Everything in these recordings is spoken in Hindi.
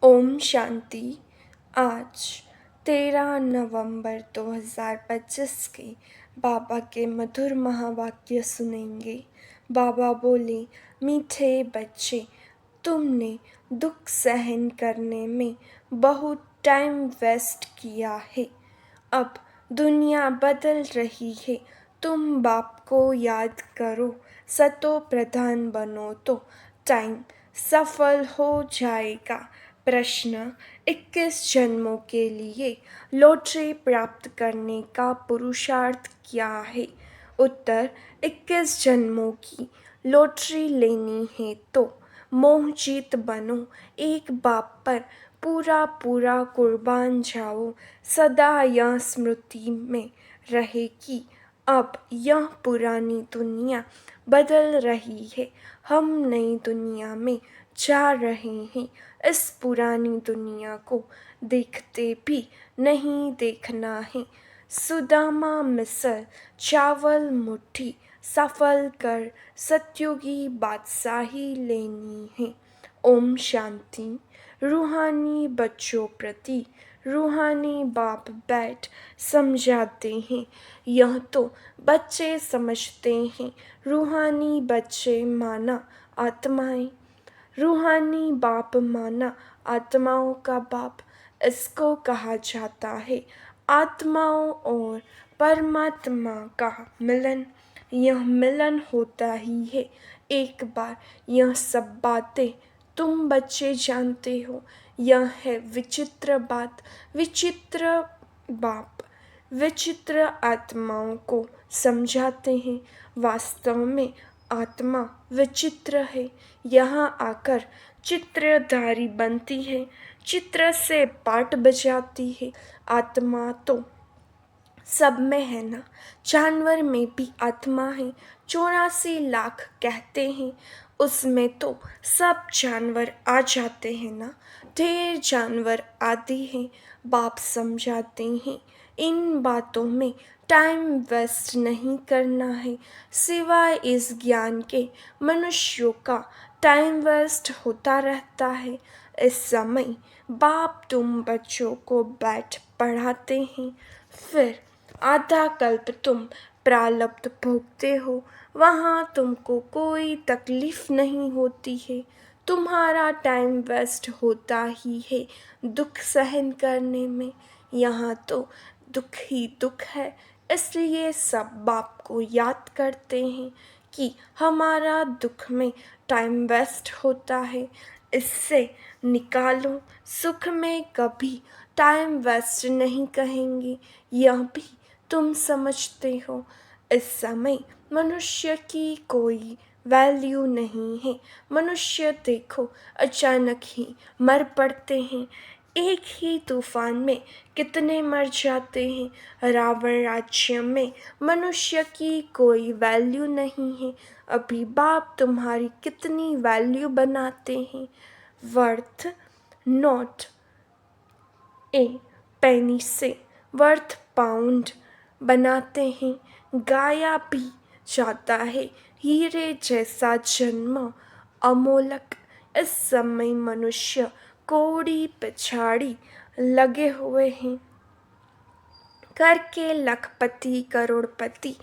ओम शांति। आज 13 नवंबर 2025 के बाबा के मधुर महावाक्य सुनेंगे। बाबा बोले, मीठे बच्चे, तुमने दुख सहन करने में बहुत टाइम वेस्ट किया है। अब दुनिया बदल रही है। तुम बाप को याद करो, सतो प्रधान बनो तो टाइम सफल हो जाएगा। प्रश्न: 21 जन्मों के लिए लॉटरी प्राप्त करने का पुरुषार्थ क्या है? उत्तर: 21 जन्मों की लॉटरी लेनी है तो मोहजीत बनो, एक बाप पर पूरा पूरा कुर्बान जाओ। सदा यह स्मृति में रहे कि अब यह पुरानी दुनिया बदल रही है, हम नई दुनिया में जा रहे हैं। इस पुरानी दुनिया को देखते भी नहीं देखना है। सुदामा मिसल चावल मुट्ठी सफल कर सत्युगी बादशाही लेनी है। ओम शांति। रूहानी बच्चों प्रति रूहानी बाप बैठ समझाते हैं। यह तो बच्चे समझते हैं, रूहानी बच्चे माना आत्माएं, रूहानी बाप माना आत्माओं का बाप। इसको कहा जाता है आत्माओं और परमात्मा का मिलन। यह मिलन होता ही है एक बार। यह सब बातें तुम बच्चे जानते हो। यह है विचित्र बात। विचित्र बाप विचित्र आत्माओं को समझाते हैं। वास्तव में आत्मा विचित्र है। यहाँ आकर चित्रधारी बनती है, चित्र से पाठ बजाती है। आत्मा तो सब में है ना। जानवर में भी आत्मा है। 84 लाख कहते हैं, उसमें तो सब जानवर आ जाते हैं ना। ढेर जानवर आते हैं। बाप समझाते हैं इन बातों में टाइम वेस्ट नहीं करना है। सिवाय इस ज्ञान के मनुष्यों का टाइम वेस्ट होता रहता है। इस समय बाप तुम बच्चों को बैठ पढ़ाते हैं, फिर आधा कल्प तुम प्रारब्ध भोगते हो। वहाँ तुमको कोई तकलीफ नहीं होती है। तुम्हारा टाइम वेस्ट होता ही है दुख सहन करने में। यहाँ तो दुख ही दुख है। इसलिए सब बाप को याद करते हैं कि हमारा दुख में टाइम वेस्ट होता है, इससे निकालो। सुख में कभी टाइम वेस्ट नहीं कहेंगे, यह भी तुम समझते हो। इस समय मनुष्य की कोई वैल्यू नहीं है। मनुष्य देखो अचानक ही मर पड़ते हैं। एक ही तूफान में कितने मर जाते हैं। रावण राज्य में मनुष्य की कोई वैल्यू नहीं है। अभी बाप तुम्हारी कितनी वैल्यू बनाते हैं। वर्थ नॉट ए पेनी से वर्थ पाउंड बनाते हैं। गाया भी जाता है हीरे जैसा जन्म अमोलक। इस समय मनुष्य कौड़ी पिछाड़ी लगे हुए हैं करके लखपति करोड़पति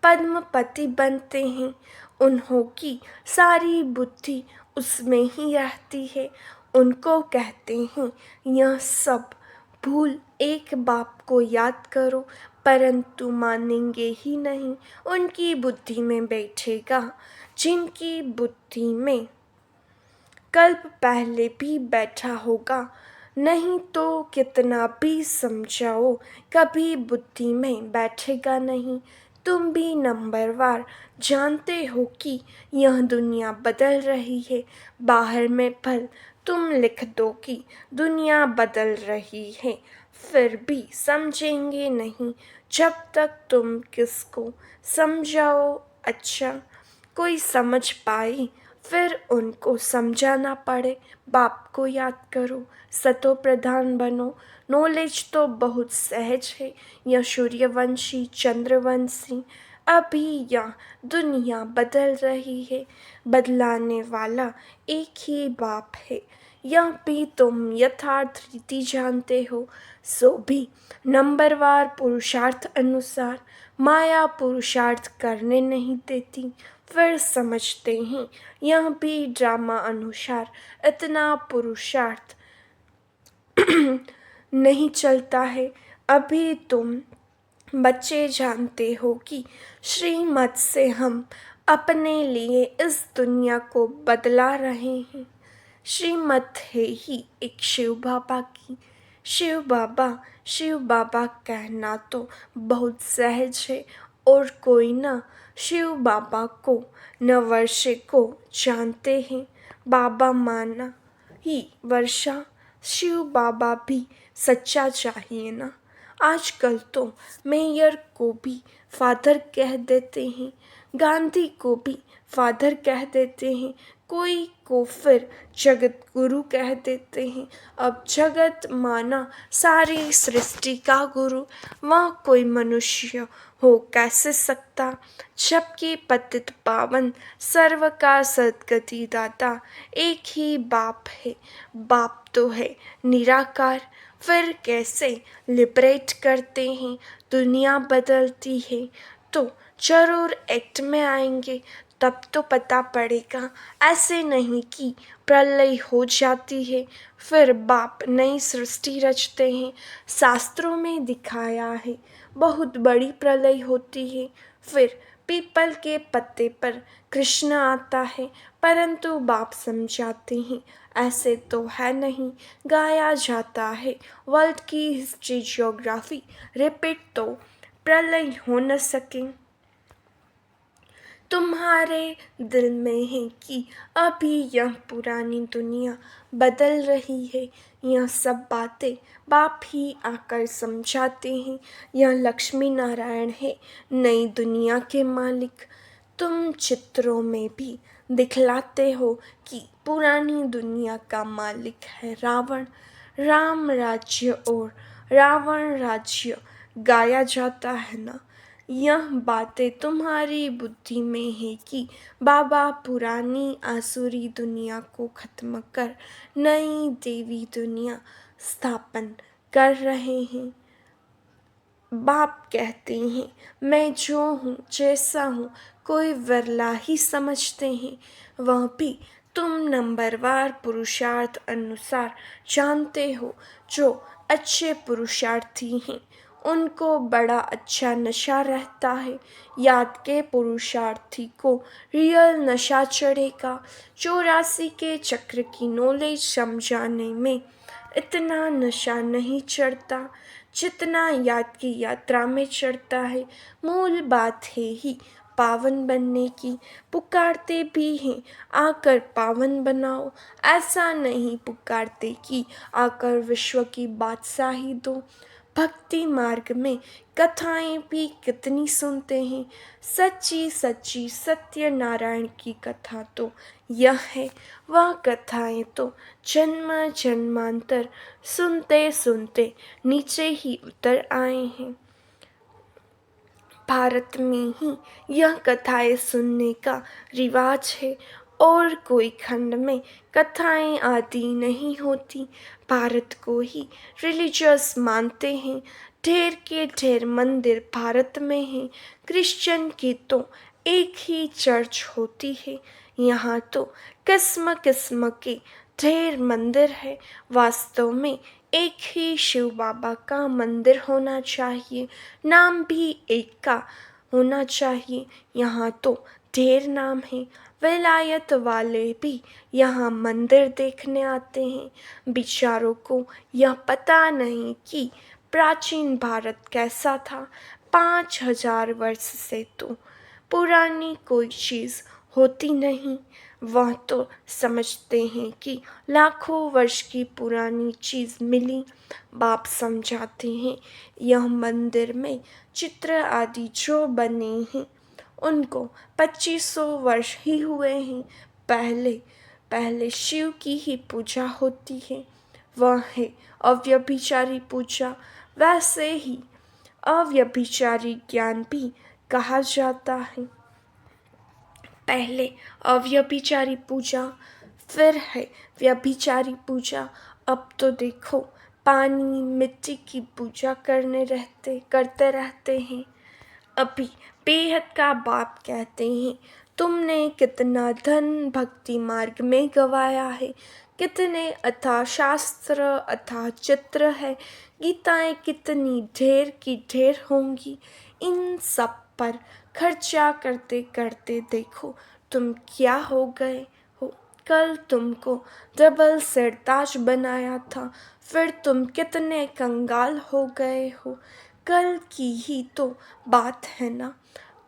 पद्मपति बनते हैं। उन्हों की सारी बुद्धि उसमें ही रहती है। उनको कहते हैं यह सब भूल, एक बाप को याद करो, परंतु मानेंगे ही नहीं। उनकी बुद्धि में बैठेगा जिनकी बुद्धि में कल्प पहले भी बैठा होगा। नहीं तो कितना भी समझाओ, कभी बुद्धि में बैठेगा नहीं। तुम भी नंबरवार जानते हो कि यह दुनिया बदल रही है। बाहर में भल तुम लिख दो कि दुनिया बदल रही है, फिर भी समझेंगे नहीं जब तक तुम किसको समझाओ। अच्छा, कोई समझ पाए फिर उनको समझाना पड़े। बाप को याद करो, सतो प्रधान बनो। नॉलेज तो बहुत सहज है। यह सूर्यवंशी चंद्रवंशी। अभी यह दुनिया बदल रही है। बदलाने वाला एक ही बाप है। यह भी तुम यथार्थ रीति जानते हो, सो भी नंबरवार पुरुषार्थ अनुसार माया पुरुषार्थ करने नहीं देती। फिर समझते हैं यह भी ड्रामा अनुसार इतना पुरुषार्थ नहीं चलता है। अभी तुम बच्चे जानते हो कि श्रीमत से हम अपने लिए इस दुनिया को बदला रहे हैं। श्रीमत है ही एक शिव बाबा की। शिव बाबा कहना तो बहुत सहज है, और कोई न शिव बाबा को न वर्षे को जानते हैं। बाबा माना ही वर्षा, शिव बाबा भी सच्चा चाहिए ना। आजकल तो मेयर को भी फादर कह देते हैं, गांधी को भी फादर कह देते हैं, कोई को फिर जगत गुरु कह देते हैं। अब जगत माना सारी सृष्टि का गुरु, वह कोई मनुष्य हो कैसे सकता, जबकि पतित पावन सर्व का सद्गति दाता एक ही बाप है। बाप तो है निराकार, फिर कैसे लिबरेट करते हैं। दुनिया बदलती है तो जरूर एक्ट में आएंगे, तब तो पता पड़ेगा। ऐसे नहीं कि प्रलय हो जाती है फिर बाप नई सृष्टि रचते हैं। शास्त्रों में दिखाया है बहुत बड़ी प्रलय होती है, फिर पीपल के पत्ते पर कृष्ण आता है, परंतु बाप समझाते हैं ऐसे तो है नहीं। गाया जाता है वर्ल्ड की हिस्ट्री जियोग्राफी रिपीट तो प्रलय हो न सके। तुम्हारे दिल में है कि अभी यह पुरानी दुनिया बदल रही है। यह सब बातें बाप ही आकर समझाते हैं। यह लक्ष्मी नारायण है नई दुनिया के मालिक। तुम चित्रों में भी दिखलाते हो कि पुरानी दुनिया का मालिक है रावण। राम राज्य और रावण राज्य गाया जाता है ना। यह बातें तुम्हारी बुद्धि में है कि बाबा पुरानी आसुरी दुनिया को खत्म कर नई देवी दुनिया स्थापन कर रहे हैं। बाप कहते हैं मैं जो हूँ जैसा हूँ कोई विरला ही समझते हैं। वह भी तुम नंबरवार पुरुषार्थ अनुसार जानते हो। जो अच्छे पुरुषार्थी हैं उनको बड़ा अच्छा नशा रहता है। याद के पुरुषार्थी को रियल नशा चढ़ेगा। 84 के चक्र की नॉलेज समझाने में इतना नशा नहीं चढ़ता जितना याद की यात्रा में चढ़ता है। मूल बात है ही पावन बनने की। पुकारते भी हैं आकर पावन बनाओ, ऐसा नहीं पुकारते कि आकर विश्व की बादशाही दो। भक्ति मार्ग में कथाएं भी कितनी सुनते हैं। सच्ची सच्ची सत्यनारायण की कथा तो यह है। वह कथाएं तो जन्म जन्मांतर सुनते सुनते नीचे ही उतर आए हैं। भारत में ही यह कथाएं सुनने का रिवाज है, और कोई खंड में कथाएं आदि नहीं होती। भारत को ही रिलीजियस मानते हैं। ढेर के ढेर मंदिर भारत में हैं। क्रिश्चियन की तो एक ही चर्च होती है। यहाँ तो किस्म किस्म के ढेर मंदिर है। वास्तव में एक ही शिव बाबा का मंदिर होना चाहिए, नाम भी एक का होना चाहिए। यहाँ तो ढेर नाम है। विलायत वाले भी यहाँ मंदिर देखने आते हैं। बेचारों को यह पता नहीं कि प्राचीन भारत कैसा था। 5000 वर्ष से तो पुरानी कोई चीज़ होती नहीं। वह तो समझते हैं कि लाखों वर्ष की पुरानी चीज़ मिली। बाप समझाते हैं यह मंदिर में चित्र आदि जो बने हैं उनको 2500 वर्ष ही हुए हैं। पहले पहले शिव की ही पूजा होती है, वह है अव्यभिचारी पूजा। वैसे ही अव्यभिचारी ज्ञान भी कहा जाता है। पहले अव्यभिचारी पूजा, फिर है व्यभिचारी पूजा। अब तो देखो पानी मिट्टी की पूजा करते रहते हैं। अभी बेहद का बाप कहते हैं, तुमने कितना धन भक्ति मार्ग में गवाया है। कितने अथाह शास्त्र अथाह चित्र है। गीताएं कितनी ढेर की ढेर होंगी। इन सब पर खर्चा करते करते देखो तुम क्या हो गए हो। कल तुमको डबल सिरताज बनाया था, फिर तुम कितने कंगाल हो गए हो। कल की ही तो बात है ना।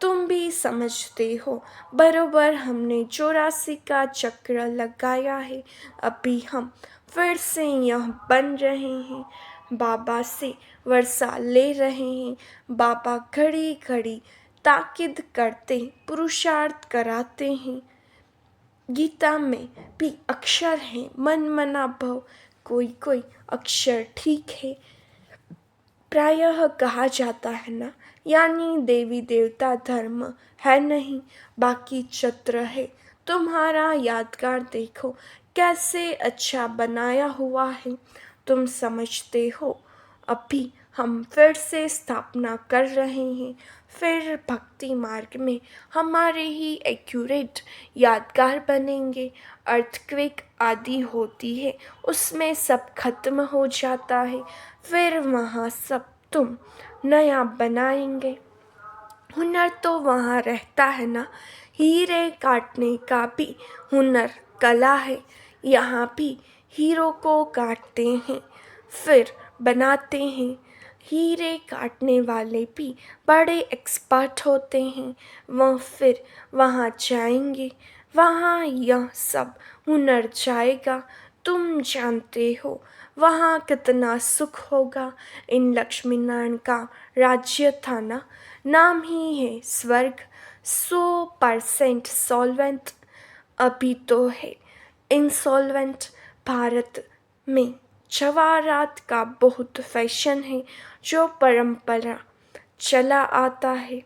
तुम भी समझते हो बरोबर हमने 84 का चक्र लगाया है। अभी हम फिर से यह बन रहे हैं। बाबा से वर्षा ले रहे हैं। बाबा घड़ी घड़ी ताकीद करते पुरुषार्थ कराते हैं। गीता में भी अक्षर हैं, मन मना भव। कोई कोई अक्षर ठीक है। प्रायः कहा जाता है ना, यानी देवी देवता धर्म है नहीं, बाकी चित्र है। तुम्हारा यादगार देखो कैसे अच्छा बनाया हुआ है। तुम समझते हो अभी हम फिर से स्थापना कर रहे हैं। फिर भक्ति मार्ग में हमारे ही एक्यूरेट यादगार बनेंगे। अर्थक्वेक आदि होती है, उसमें सब खत्म हो जाता है। फिर वहाँ सब तुम नया बनाएंगे। हुनर तो वहाँ रहता है ना। हीरे काटने का भी हुनर कला है। यहाँ भी हीरो को काटते हैं फिर बनाते हैं। हीरे काटने वाले भी बड़े एक्सपर्ट होते हैं। वह फिर वहाँ जाएंगे, वहाँ यह सब हुनर जाएगा। तुम जानते हो वहाँ कितना सुख होगा। इन लक्ष्मी नारायण का राज्य था ना, नाम ही है स्वर्ग। 100% सॉल्वेंट अभी तो है इंसॉल्वेंट। भारत में जवाहरात का बहुत फैशन है, जो परंपरा चला आता है।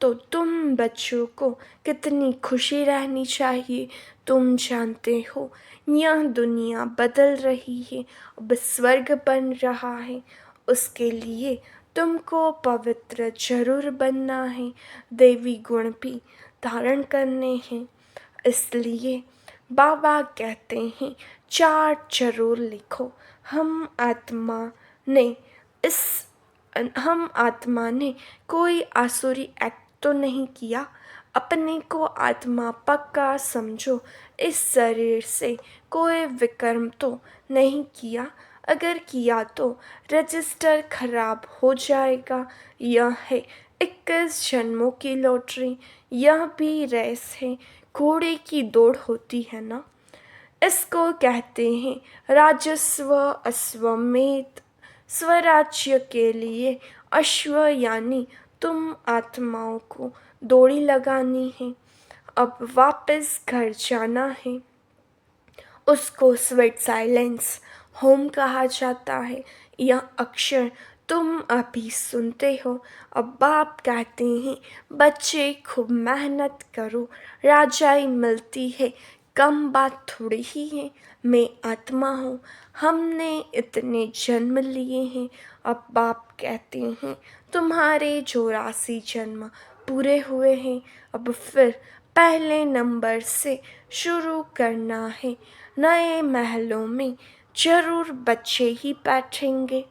तो तुम बच्चों को कितनी खुशी रहनी चाहिए। तुम जानते हो यह दुनिया बदल रही है, अब स्वर्ग बन रहा है। उसके लिए तुमको पवित्र जरूर बनना है, देवी गुण भी धारण करने हैं। इसलिए बाबा कहते हैं चार्ट जरूर लिखो। ने इस हम आत्मा ने कोई आसुरी एक्ट तो नहीं किया। अपने को आत्मा पक्का समझो। इस शरीर से कोई विकर्म तो नहीं किया। अगर किया तो रजिस्टर खराब हो जाएगा। यह है 21 जन्मों की लॉटरी। यह भी रेस है, घोड़े की दौड़ होती है ना। इसको कहते हैं राजस्व अश्वमेध। स्वराज्य के लिए अश्व यानी तुम आत्माओं को दौड़ी लगानी है। अब वापस घर जाना है। उसको स्वीट साइलेंस होम कहा जाता है। यह अक्षर तुम अभी सुनते हो। अब बाप कहते हैं बच्चे खूब मेहनत करो, राजाई मिलती है, कम बात थोड़ी ही है। मैं आत्मा हूँ, हमने इतने जन्म लिए हैं। अब बाप कहते हैं तुम्हारे 84 जन्म पूरे हुए हैं। अब फिर पहले नंबर से शुरू करना है। नए महलों में जरूर बच्चे ही बैठेंगे,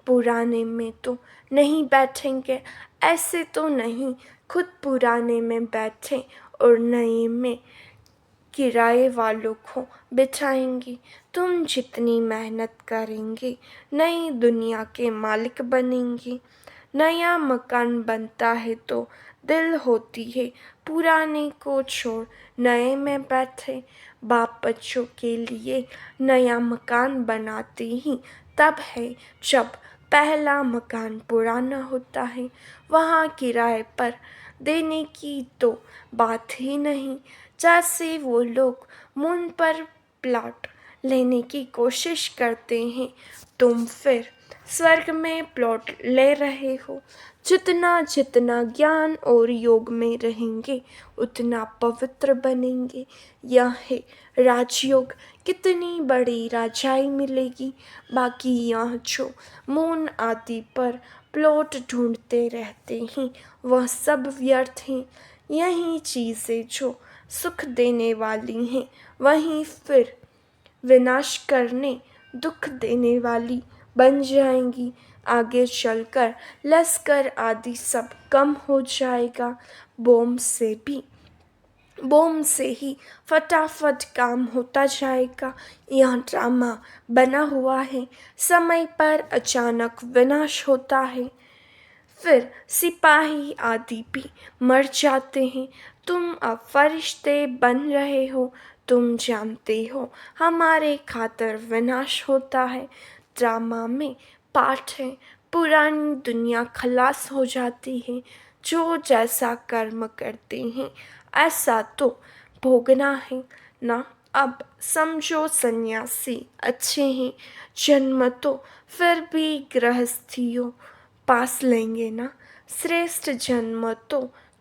पुराने में तो नहीं बैठेंगे। ऐसे तो नहीं खुद पुराने में बैठे और नए में किराए वालों को बिठाएंगे। तुम जितनी मेहनत करेंगे नई दुनिया के मालिक बनेंगे। नया मकान बनता है तो दिल होती है पुराने को छोड़ नए में बैठे। बाप बच्चों के लिए नया मकान बनाते ही तब है जब पहला मकान पुराना होता है। वहाँ किराए पर देने की तो बात ही नहीं। जैसे वो लोग मून पर प्लॉट लेने की कोशिश करते हैं। तुम फिर स्वर्ग में प्लॉट ले रहे हो। जितना जितना ज्ञान और योग में रहेंगे उतना पवित्र बनेंगे। यह है राजयोग। कितनी बड़ी राजाई मिलेगी। बाकी यह जो मून आदि पर प्लॉट ढूंढते रहते हैं वह सब व्यर्थ हैं। यही चीज़ें जो सुख देने वाली हैं वहीं फिर विनाश करने दुख देने वाली बन जाएंगी। आगे चलकर लश्कर आदि सब कम हो जाएगा। बम से भी बम से ही फटाफट काम होता जाएगा। यह ड्रामा बना हुआ है। समय पर अचानक विनाश होता है। फिर सिपाही आदि भी मर जाते हैं। तुम अब फरिश्ते बन रहे हो। तुम जानते हो हमारे खातर विनाश होता है। ड्रामा में पाठ है। पुरानी दुनिया खलास हो जाती है। जो जैसा कर्म करते हैं ऐसा तो भोगना है ना। अब समझो सन्यासी अच्छे हैं। जन्म तो फिर भी गृहस्थियों पास लेंगे ना। श्रेष्ठ जन्म तो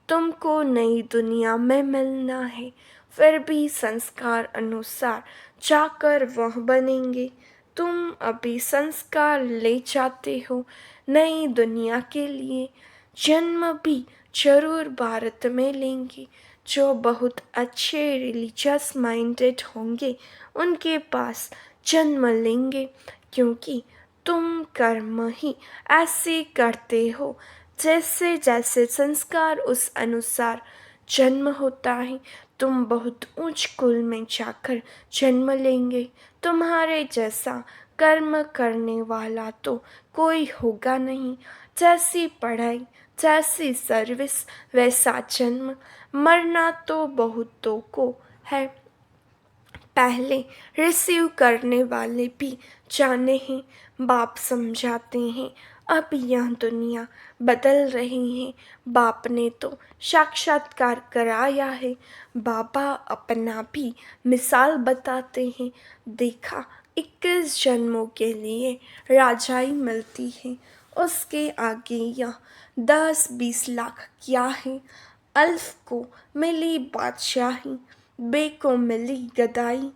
तुमको नई दुनिया में मिलना है। फिर भी संस्कार अनुसार जाकर वह बनेंगे। तुम अभी संस्कार ले जाते हो नई दुनिया के लिए। जन्म भी जरूर भारत में लेंगे। जो बहुत अच्छे रिलीजियस माइंडेड होंगे उनके पास जन्म लेंगे। क्योंकि तुम कर्म ही ऐसे करते हो जैसे जैसे संस्कार उस अनुसार जन्म होता है। तुम बहुत ऊंच कुल में जाकर जन्म लेंगे। तुम्हारे जैसा कर्म करने वाला तो कोई होगा नहीं। जैसी पढ़ाई जैसी सर्विस वैसा जन्म। मरना तो बहुतों को है। पहले रिसीव करने वाले भी जाने हैं। बाप समझाते हैं अब यह दुनिया बदल रही है। बाप ने तो साक्षात्कार कराया है। बाबा अपना भी मिसाल बताते हैं। देखा 21 जन्मों के लिए राजाई मिलती है। उसके आगे यह 10-20 लाख क्या है। अल्फ को मिली बादशाही, बे को मिली गदाई।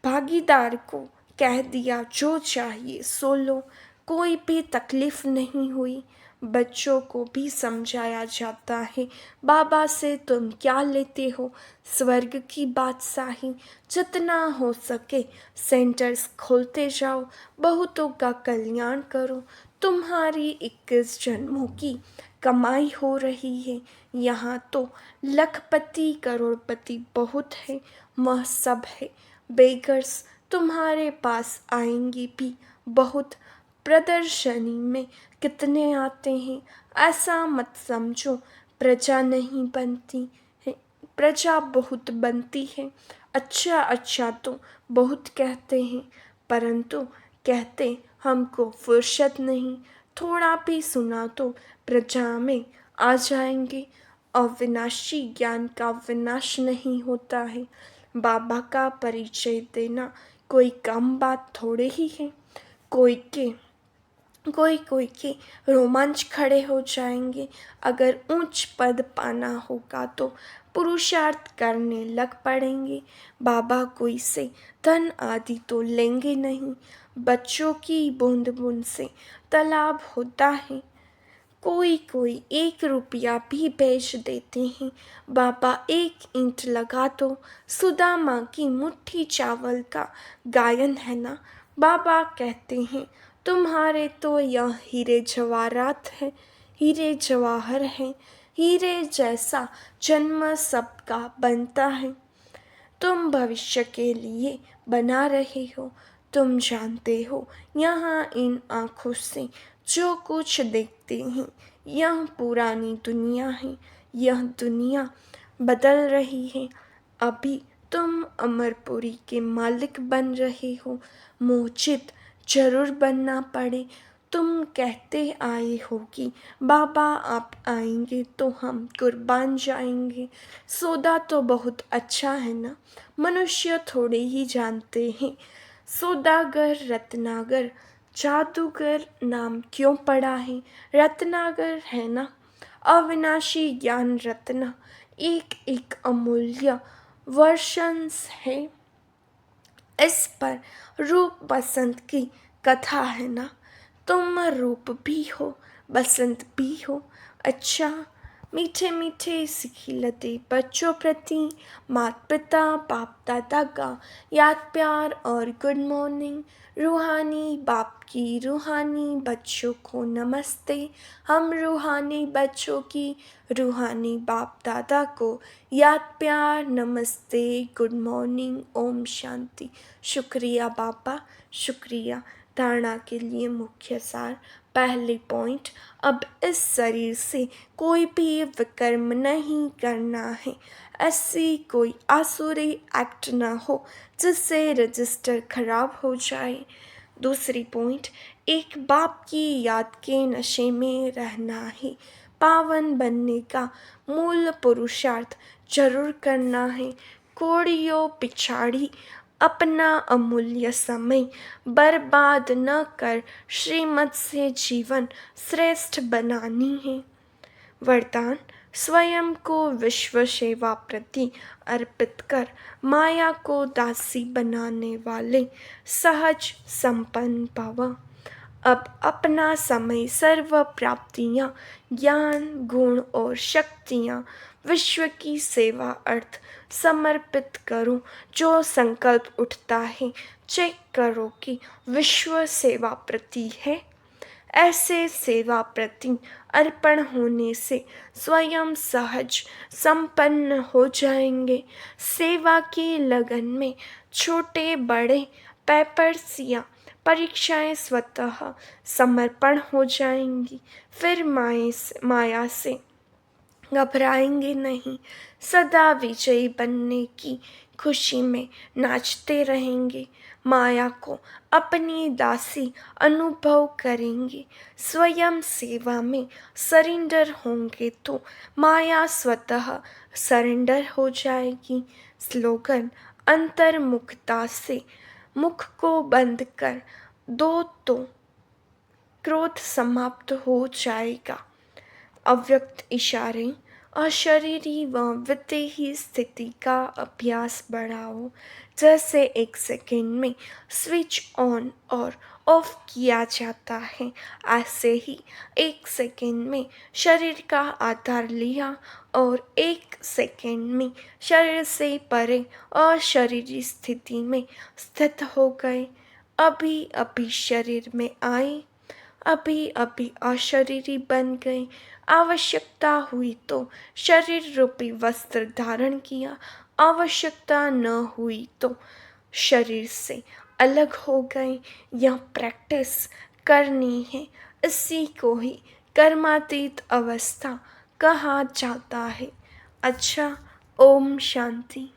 भागीदार को कह दिया जो चाहिए सो लो। कोई भी तकलीफ नहीं हुई। बच्चों को भी समझाया जाता है बाबा से तुम क्या लेते हो। स्वर्ग की बादशाही। जितना हो सके सेंटर्स खोलते जाओ। बहुतों का कल्याण करो। तुम्हारी 21 जन्मों की कमाई हो रही है। यहाँ तो लखपति करोड़पति बहुत है। वह सब है बेगर्स तुम्हारे पास आएंगे भी बहुत। प्रदर्शनी में कितने आते हैं। ऐसा मत समझो प्रजा नहीं बनती है। प्रजा बहुत बनती है। अच्छा अच्छा तो बहुत कहते हैं परंतु कहते हमको फुर्सत नहीं। थोड़ा भी सुना तो प्रजा में आ जाएंगे। अविनाशी ज्ञान का विनाश नहीं होता है। बाबा का परिचय देना कोई कम बात थोड़े ही है। कोई के कोई के रोमांच खड़े हो जाएंगे। अगर ऊंच पद पाना होगा तो पुरुषार्थ करने लग पड़ेंगे। बाबा कोई से धन आदि तो लेंगे नहीं। बच्चों की बूंद बूंद से तालाब होता है। कोई कोई 1 रुपया भी बेच देते हैं। बाबा 1 ईंट लगा दो। सुदामा की मुट्ठी चावल का गायन है ना। बाबा कहते हैं तुम्हारे तो यह हीरे जवाहरात है। हीरे जवाहर हैं। हीरे जैसा जन्म सबका बनता है। तुम भविष्य के लिए बना रहे हो। तुम जानते हो यहाँ इन आँखों से जो कुछ देखते हैं यह पुरानी दुनिया है। यह दुनिया बदल रही है। अभी तुम अमरपुरी के मालिक बन रहे हो। मोचित जरूर बनना पड़े तुम कहते आए हो कि बाबा आप आएंगे तो हम कुर्बान जाएंगे। सौदा तो बहुत अच्छा है ना, मनुष्य थोड़े ही जानते हैं। सौदागर रत्नागर जादूगर नाम क्यों पड़ा है? रत्नागर है ना, अविनाशी ज्ञान रत्न, एक एक अमूल्य वर्षंस है। इस पर रूप बसंत की कथा है ना, तुम रूप भी हो बसंत भी हो। अच्छा, मीठे मीठे सिखिलते बच्चों प्रति माता पिता बाप दादा का याद प्यार और गुड मॉर्निंग। रूहानी बाप की रूहानी बच्चों को नमस्ते। हम रूहानी बच्चों की रूहानी बाप दादा को याद प्यार नमस्ते गुड मॉर्निंग ओम शांति। शुक्रिया बाबा, शुक्रिया। धारणा के लिए मुख्य सार। पहले पॉइंट, अब इस शरीर से कोई भी विकर्म नहीं करना है। ऐसी कोई आसुरी एक्ट ना हो जिससे रजिस्टर खराब हो जाए। दूसरी पॉइंट, एक बाप की याद के नशे में रहना है। पावन बनने का मूल पुरुषार्थ जरूर करना है। कोड़ियों पिछाड़ी अपना अमूल्य समय बर्बाद न कर श्रीमत से जीवन श्रेष्ठ बनानी है। वरदान, स्वयं को विश्व सेवा प्रति अर्पित कर माया को दासी बनाने वाले सहज संपन्न भव। अब अपना समय सर्व प्राप्तियाँ ज्ञान गुण और शक्तियाँ विश्व की सेवा अर्थ समर्पित करो। जो संकल्प उठता है चेक करो कि विश्व सेवा प्रति है। ऐसे सेवा प्रति अर्पण होने से स्वयं सहज संपन्न हो जाएंगे। सेवा की लगन में छोटे बड़े पेपर्स या परीक्षाएं स्वतः समर्पण हो जाएंगी। फिर माया से घबराएंगे नहीं, सदा विजयी बनने की खुशी में नाचते रहेंगे। माया को अपनी दासी अनुभव करेंगे। स्वयं सेवा में सरेंडर होंगे तो माया स्वतः सरेंडर हो जाएगी। स्लोगन, अंतर्मुखता से मुख को बंद कर दो तो क्रोध समाप्त हो जाएगा। अव्यक्त इशारे, अशरीरी व विदेही स्थिति का अभ्यास बढ़ाओ। जैसे एक सेकेंड में स्विच ऑन और ऑफ किया जाता है, ऐसे ही एक सेकेंड में शरीर का आधार लिया और एक सेकेंड में शरीर से परे अशरीरी स्थिति में स्थित हो गए। अभी अभी शरीर में आए, अभी अभी अशरीरी बन गए। आवश्यकता हुई तो शरीर रूपी वस्त्र धारण किया, आवश्यकता न हुई तो शरीर से अलग हो गए। यह प्रैक्टिस करनी है। इसी को ही कर्मातीत अवस्था कहा जाता है। अच्छा, ओम शांति।